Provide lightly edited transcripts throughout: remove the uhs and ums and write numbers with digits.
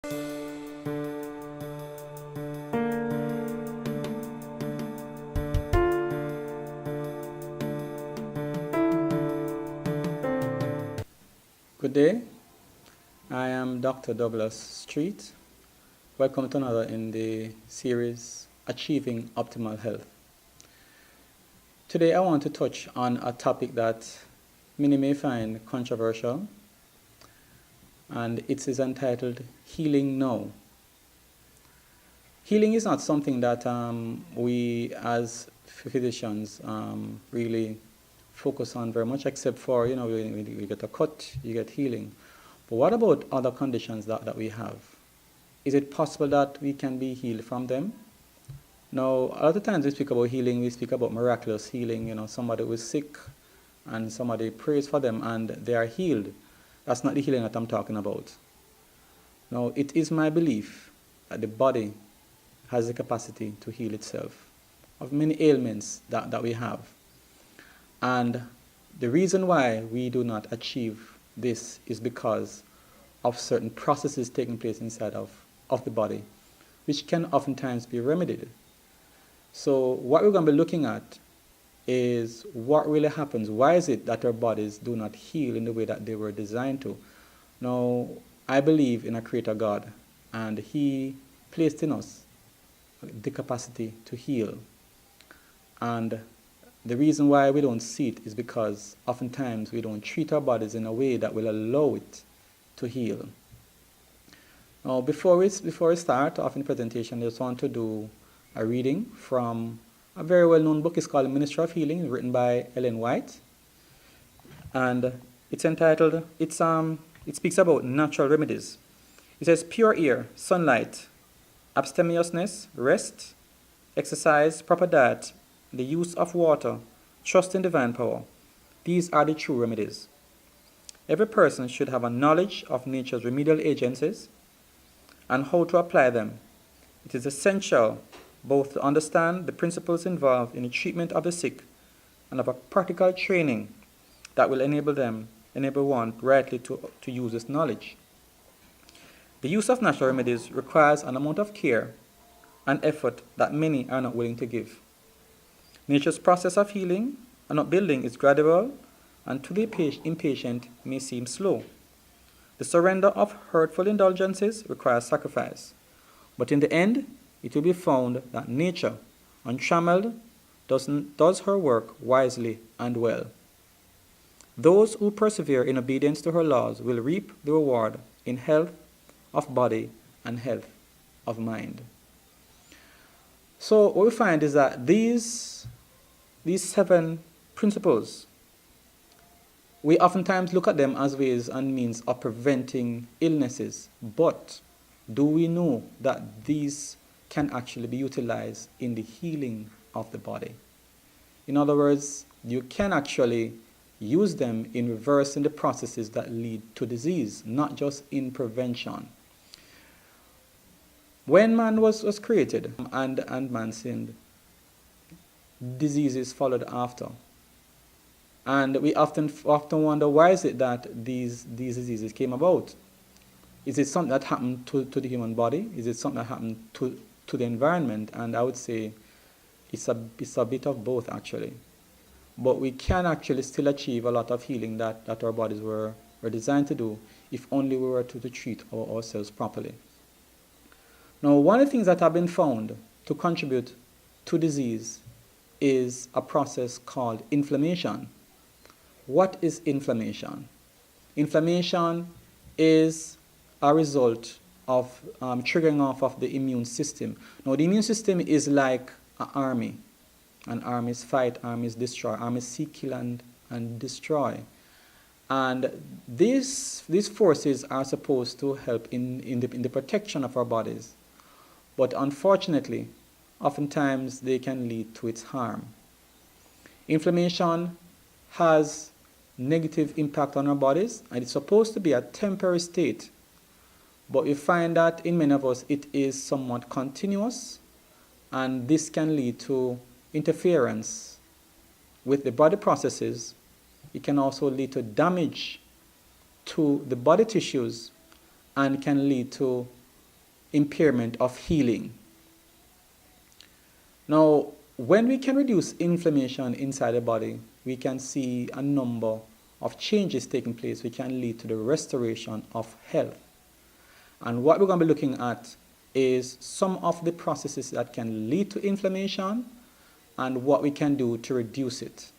Good day. I am Dr. Douglas Street. Welcome to another in the series Achieving Optimal Health. Today I want to touch on a topic that many may find controversial, and it is entitled Healing Now. Healing is not something that we as physicians really focus on very much, except for, when you get a cut, you get healing. But what about other conditions that we have? Is it possible that we can be healed from them? Now, a lot of times we speak about healing, we speak about miraculous healing. Somebody was sick and somebody prays for them and they are healed. That's not the healing that I'm talking about. Now, it is my belief that the body has the capacity to heal itself of many ailments that we have. And the reason why we do not achieve this is because of certain processes taking place inside of the body, which can oftentimes be remedied. So what we're going to be looking at is what really happens. Why is it that our bodies do not heal in the way that they were designed to? Now, I believe in a creator God, and He placed in us the capacity to heal. And the reason why we don't see it is because oftentimes we don't treat our bodies in a way that will allow it to heal. Now, before we start off in the presentation, I just want to do a reading from a very well-known book. It's called Ministry of Healing, written by Ellen White. And it's entitled, it speaks about natural remedies. It says, pure air, sunlight, abstemiousness, rest, exercise, proper diet, the use of water, trust in divine power. These are the true remedies. Every person should have a knowledge of nature's remedial agencies and how to apply them. It is essential both to understand the principles involved in the treatment of the sick and of a practical training that will enable one rightly to use this knowledge. The use of natural remedies requires an amount of care and effort that many are not willing to give. Nature's process of healing and upbuilding is gradual and to the impatient may seem slow. The surrender of hurtful indulgences requires sacrifice, but in the end, it will be found that nature, untrammeled, does her work wisely and well. Those who persevere in obedience to her laws will reap the reward in health of body and health of mind. So what we find is that these 7 principles, we oftentimes look at them as ways and means of preventing illnesses. But do we know that these can actually be utilized in the healing of the body? In other words, you can actually use them in reversing the processes that lead to disease, not just in prevention. When man was created and man sinned, diseases followed after. And we often wonder, why is it that these diseases came about? Is it something that happened to the human body? Is it something that happened to the environment? And I would say it's a bit of both, actually. But we can actually still achieve a lot of healing that our bodies were designed to do if only we were to treat ourselves properly. Now, one of the things that have been found to contribute to disease is a process called inflammation. What is inflammation? Inflammation is a result of triggering off of the immune system. Now, the immune system is like an army. An army's fight, armies destroy, armies seek, kill, and destroy. And these forces are supposed to help in the protection of our bodies. But unfortunately, oftentimes they can lead to its harm. Inflammation has negative impact on our bodies, and it's supposed to be a temporary state. But we find that in many of us it is somewhat continuous, and this can lead to interference with the body processes. It can also lead to damage to the body tissues and can lead to impairment of healing. Now, when we can reduce inflammation inside the body, we can see a number of changes taking place which can lead to the restoration of health. And what we're going to be looking at is some of the processes that can lead to inflammation and what we can do to reduce it.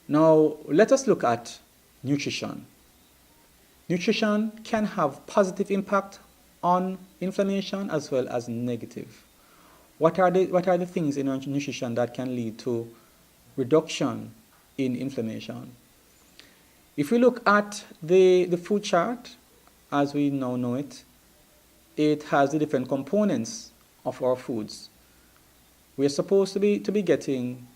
Now, let us look at nutrition. Nutrition can have positive impact on inflammation as well as negative. What are the things in nutrition that can lead to reduction in inflammation? If we look at the food chart, as we now know it, it has the different components of our foods. We are supposed to be getting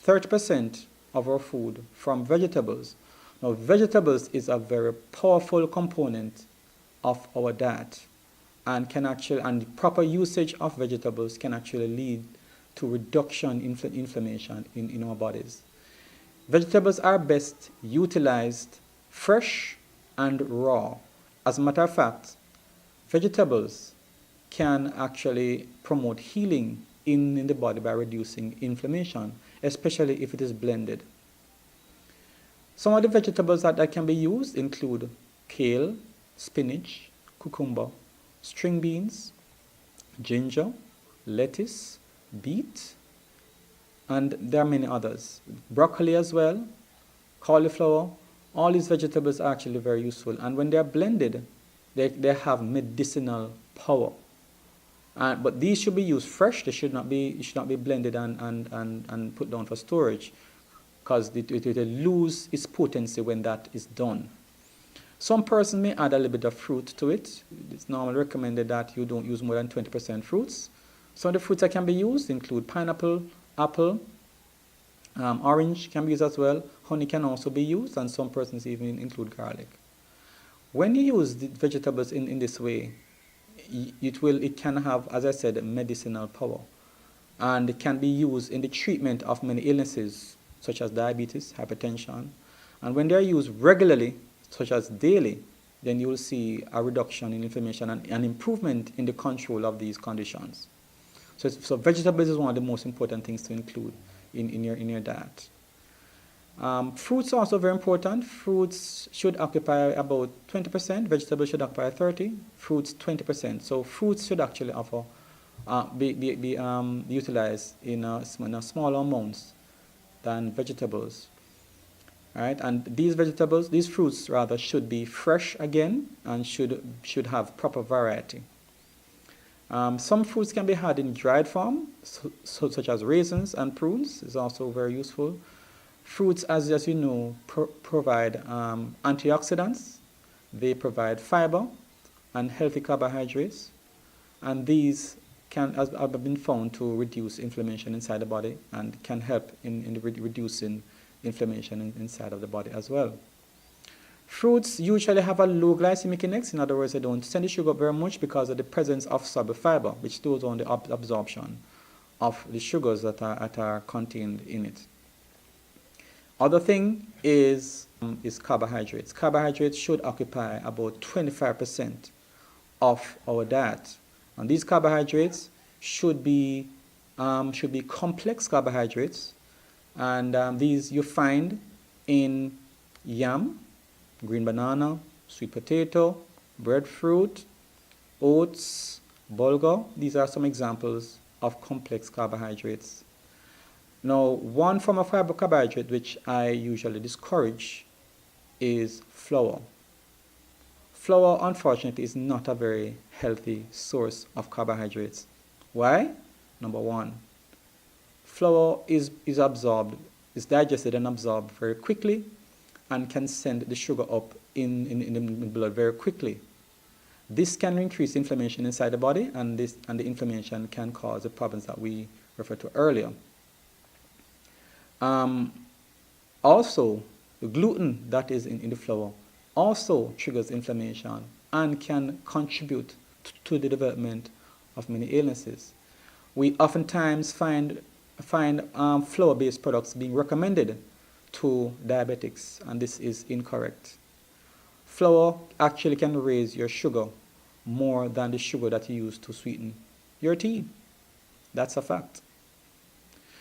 30% of our food from vegetables. Now, vegetables is a very powerful component of our diet, and proper usage of vegetables can actually lead to reduction in inflammation in our bodies. Vegetables are best utilized fresh and raw. As a matter of fact, vegetables can actually promote healing in the body by reducing inflammation, especially if it is blended. Some of the vegetables that can be used include kale, spinach, cucumber, string beans, ginger, lettuce, beet, and there are many others. Broccoli as well, cauliflower. All these vegetables are actually very useful, and when they are blended, they have medicinal power. But these should be used fresh. They should not be blended and put down for storage, because it will lose its potency when that is done. Some person may add a little bit of fruit to it. It's normally recommended that you don't use more than 20% fruits. Some of the fruits that can be used include pineapple, apple, orange can be used as well. Honey can also be used, and some persons even include garlic. When you use the vegetables in this way, it can have, as I said, medicinal power, and it can be used in the treatment of many illnesses such as diabetes, hypertension, and when they are used regularly, such as daily, then you will see a reduction in inflammation and an improvement in the control of these conditions. So vegetables is one of the most important things to include in your diet. Fruits are also very important. Fruits should occupy about 20%. Vegetables should occupy 30%. Fruits 20%. So fruits should actually be utilized in smaller amounts than vegetables. All right, and these fruits rather, should be fresh again and should have proper variety. Some fruits can be had in dried form, such as raisins and prunes is also very useful. Fruits, as you know, provide antioxidants. They provide fiber and healthy carbohydrates, and these have been found to reduce inflammation inside the body and can help in reducing inflammation inside of the body as well. Fruits usually have a low glycemic index. In other words, they don't send the sugar up very much because of the presence of soluble fiber, which slows down the absorption of the sugars that are contained in it. Other thing is carbohydrates. Carbohydrates should occupy about 25% of our diet, and these carbohydrates should be complex carbohydrates. And these you find in yam, green banana, sweet potato, breadfruit, oats, bulgur. These are some examples of complex carbohydrates. Now, one form of carbohydrate which I usually discourage is flour. Flour, unfortunately, is not a very healthy source of carbohydrates. Why? Number one, flour is digested and absorbed very quickly and can send the sugar up in the blood very quickly. This can increase inflammation inside the body, and the inflammation can cause the problems that we referred to earlier. Also, the gluten that is in the flour also triggers inflammation and can contribute to the development of many illnesses. We oftentimes find flour-based products being recommended to diabetics, and this is incorrect. Flour actually can raise your sugar more than the sugar that you use to sweeten your tea. That's a fact.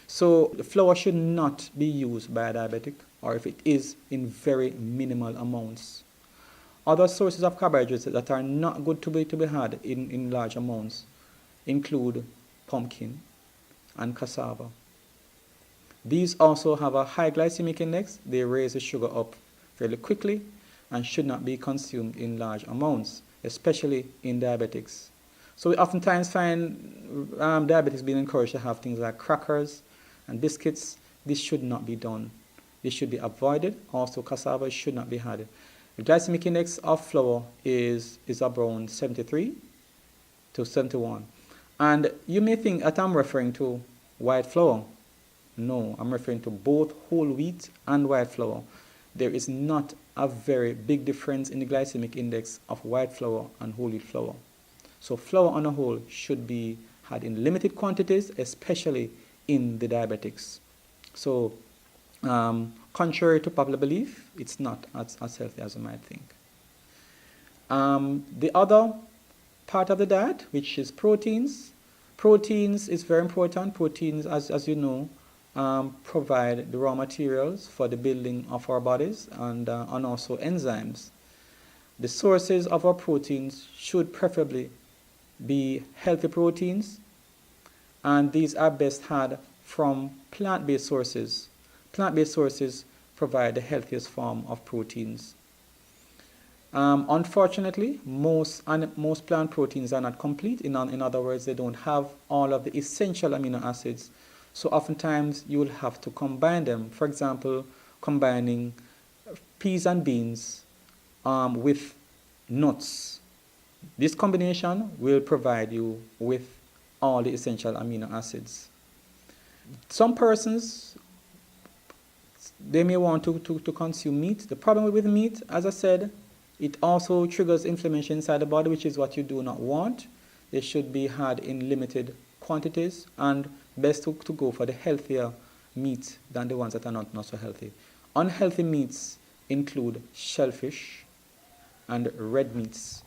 So the flour should not be used by a diabetic, or if it is, in very minimal amounts. Other sources of carbohydrates that are not good to be had in large amounts include pumpkin and cassava. These also have a high glycemic index. They raise the sugar up fairly quickly and should not be consumed in large amounts, especially in diabetics. So we oftentimes find diabetics being encouraged to have things like crackers and biscuits. This should not be done. This should be avoided. Also, cassava should not be had. The glycemic index of flour is around 73 to 71. And you may think that I'm referring to white flour. No, I'm referring to both whole wheat and white flour. There is not a very big difference in the glycemic index of white flour and whole wheat flour. So flour on a whole should be had in limited quantities, especially in the diabetics. So contrary to popular belief, it's not as healthy as you might think. The other part of the diet, which is proteins. Proteins is very important. Proteins, as you know, provide the raw materials for the building of our bodies and also enzymes. The sources of our proteins should preferably be healthy proteins, and these are best had from plant-based sources. Plant-based sources provide the healthiest form of proteins. Unfortunately, most plant proteins are not complete. In other words, they don't have all of the essential amino acids. So oftentimes you will have to combine them. For example, combining peas and beans with nuts. This combination will provide you with all the essential amino acids. Some persons, they may want to consume meat. The problem with meat, as I said, it also triggers inflammation inside the body, which is what you do not want. They should be had in limited quantities, and best to go for the healthier meat than the ones that are not so healthy. Unhealthy meats include shellfish and red meats.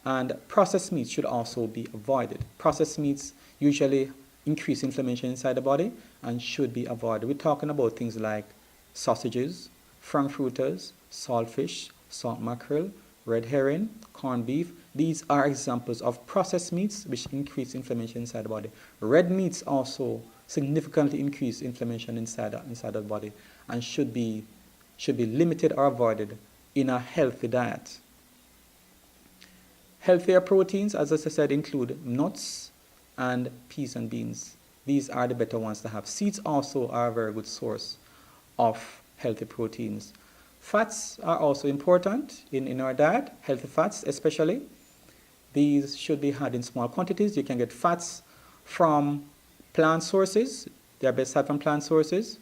And processed meats should also be avoided. Processed meats usually increase inflammation inside the body and should be avoided. We're talking about things like sausages, frankfurters, saltfish, salt mackerel, red herring, corned beef. These are examples of processed meats which increase inflammation inside the body. Red meats also significantly increase inflammation inside the body and should be limited or avoided in a healthy diet. Healthier proteins, as I said, include nuts and peas and beans. These are the better ones to have. Seeds also are a very good source of healthy proteins. Fats are also important in our diet, healthy fats especially. These should be had in small quantities. You can get fats from plant sources. They are best had from plant sources.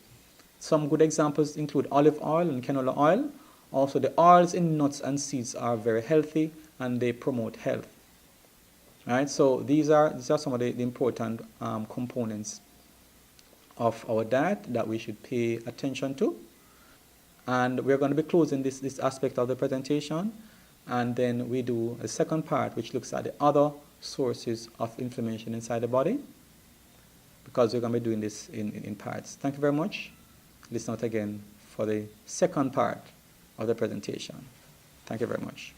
Some good examples include olive oil and canola oil. Also, the oils in nuts and seeds are very healthy and they promote health. Right? So these are some of the important components of our diet that we should pay attention to. And we're going to be closing this aspect of the presentation, and then we do a second part which looks at the other sources of inflammation inside the body, because we're going to be doing this in parts. Thank you very much. Listen out again for the second part of the presentation. Thank you very much.